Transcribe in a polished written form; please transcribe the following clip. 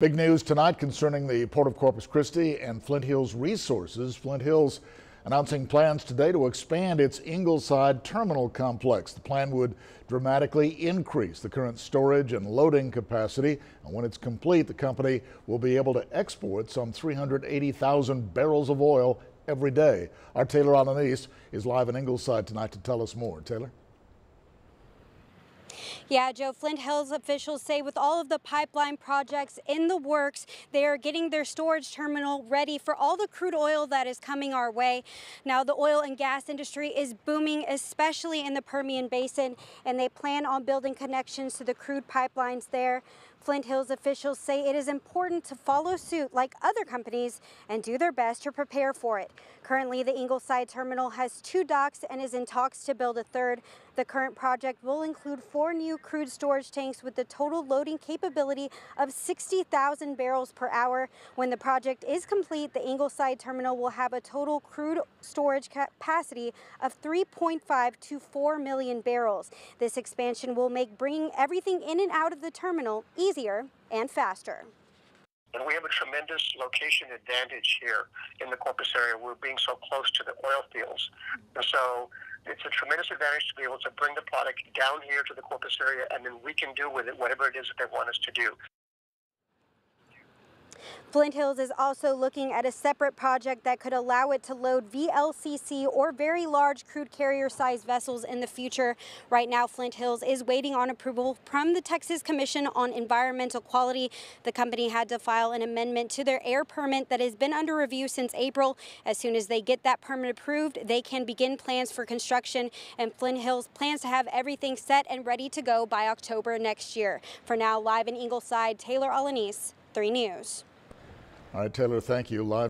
Big news tonight concerning the Port of Corpus Christi and Flint Hills resources. Flint Hills announcing plans today to expand its Ingleside terminal complex. The plan would dramatically increase the current storage and loading capacity. And when it's complete, the company will be able to export some 380,000 barrels of oil every day. Our Taylor Alanis is live in Ingleside tonight to tell us more. Taylor? Yeah, Joe, Flint Hills officials say with all of the pipeline projects in the works, they are getting their storage terminal ready for all the crude oil that is coming our way. Now, the oil and gas industry is booming, especially in the Permian Basin, and they plan on building connections to the crude pipelines there. Flint Hills officials say it is important to follow suit like other companies and do their best to prepare for it. Currently, the Ingleside terminal has 2 docks and is in talks to build a 3rd. The current project will include 4 new crude storage tanks with the total loading capability of 60,000 barrels per hour. When the project is complete, the Ingleside terminal will have a total crude storage capacity of 3.5 to 4 million barrels. This expansion will make bringing everything in and out of the terminal easier and faster. And we have a tremendous location advantage here in the Corpus area. We're being so close to the oil fields. And so it's a tremendous advantage to be able to bring the product down here to the Corpus area, and then we can do with it whatever it is that they want us to do. Flint Hills is also looking at a separate project that could allow it to load VLCC or very large crude carrier sized vessels in the future. Right now, Flint Hills is waiting on approval from the Texas Commission on Environmental Quality. The company had to file an amendment to their air permit that has been under review since April. As soon as they get that permit approved, they can begin plans for construction, and Flint Hills plans to have everything set and ready to go by October next year. For now, live in Ingleside, Taylor Alanis, 3 News. All right, Taylor, thank you. Live